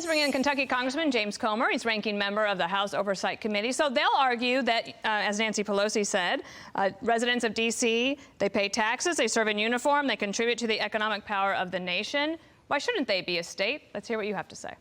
let's bring in Kentucky Congressman James Comer. He's ranking member of the House Oversight Committee. So they'll argue that, as Nancy Pelosi said, residents of D.C., they pay taxes, they serve in uniform, they contribute to the economic power of the nation. Why shouldn't they be a state? Let's hear what you have to say.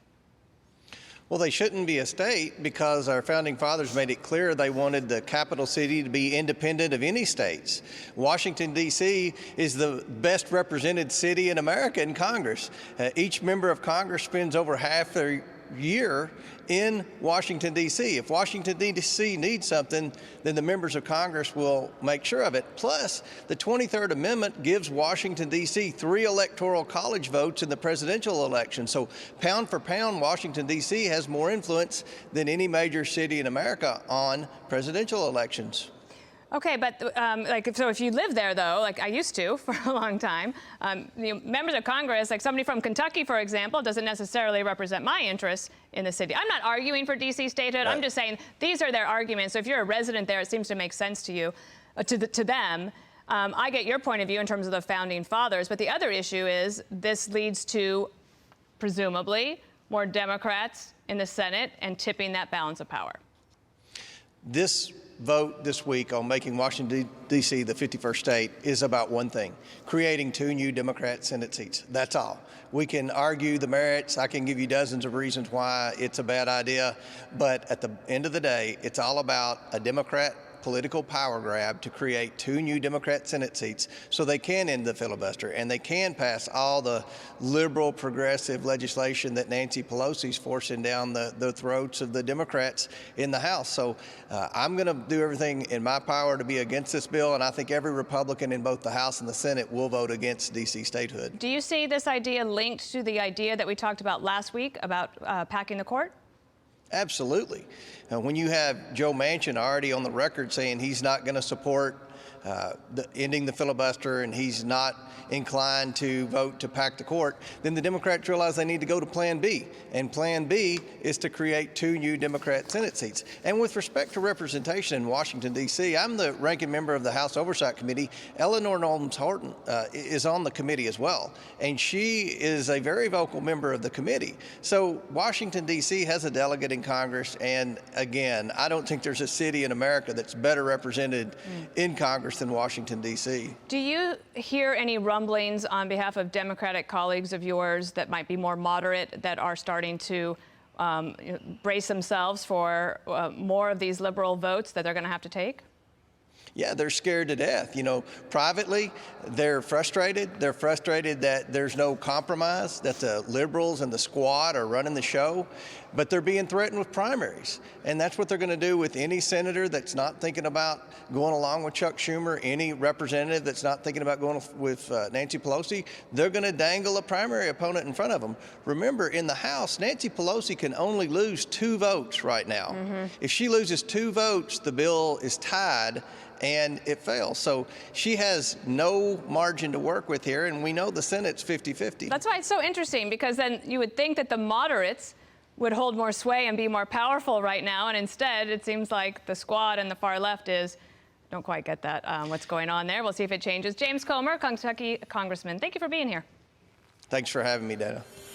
Well, they shouldn't be a state because our founding fathers made it clear they wanted the capital city to be independent of any states. Washington, D.C. is the best represented city in America in Congress. Each member of Congress spends over half their year in Washington, D.C. If Washington, D.C. needs something, then the members of Congress will make sure of it. Plus, the 23rd Amendment gives Washington, D.C. 3 electoral college votes in the presidential election. So pound for pound, Washington, D.C. has more influence than any major city in America on presidential elections. Okay, but so if you live there, though, like I used to for a long time, members of Congress, like somebody from Kentucky, for example, doesn't necessarily represent my interests in the city. I'm not arguing for D.C. statehood. I'm just saying these are their arguments. So if you're a resident there, it seems to make sense to you, to them. I get your point of view in terms of the founding fathers, but the other issue is this leads to, presumably, more Democrats in the Senate and tipping that balance of power. This vote this week on making Washington, D.C. the 51st state is about one thing: creating 2 new Democrat Senate seats. That's all. We can argue the merits. I can give you dozens of reasons why it's a bad idea. But at the end of the day, it's all about a Democrat political power grab to create 2 new Democrat Senate seats so they can end the filibuster and they can pass all the liberal progressive legislation that Nancy Pelosi's forcing down the throats of the Democrats in the House. So I'm going to do everything in my power to be against this bill, and I think every Republican in both the House and the Senate will vote against D.C. statehood. Do you see this idea linked to the idea that we talked about last week about packing the court? Absolutely. When you have Joe Manchin already on the record saying he's not going to support ending the filibuster and he's not inclined to vote to pack the court, then the Democrats realize they need to go to Plan B. And Plan B is to create 2 new Democrat Senate seats. And with respect to representation in Washington, D.C., I'm the ranking member of the House Oversight Committee. Eleanor Holmes-Horton is on the committee as well. And she is a very vocal member of the committee. So Washington, D.C. has a delegate in Congress. And again, I don't think there's a city in America that's better represented in Congress than Washington, D.C. Do you hear any rumblings on behalf of Democratic colleagues of yours that might be more moderate that are starting to brace themselves for more of these liberal votes that they're going to have to take? Yeah, they're scared to death. You know, privately, they're frustrated. They're frustrated that there's no compromise, that the liberals and the squad are running the show, but they're being threatened with primaries. And that's what they're going to do with any senator that's not thinking about going along with Chuck Schumer, any representative that's not thinking about going with Nancy Pelosi. They're going to dangle a primary opponent in front of them. Remember, in the House, Nancy Pelosi can only lose 2 votes right now. If she loses 2 votes, the bill is tied and it fails. So she has no margin to work with here, and we know the Senate's 50-50. That's why it's so interesting, because then you would think that the moderates would hold more sway and be more powerful right now, and instead it seems like the squad and the far left don't quite get that, what's going on there. We'll see if it changes. James Comer, Kentucky Congressman, thank you for being here. Thanks for having me, Dana.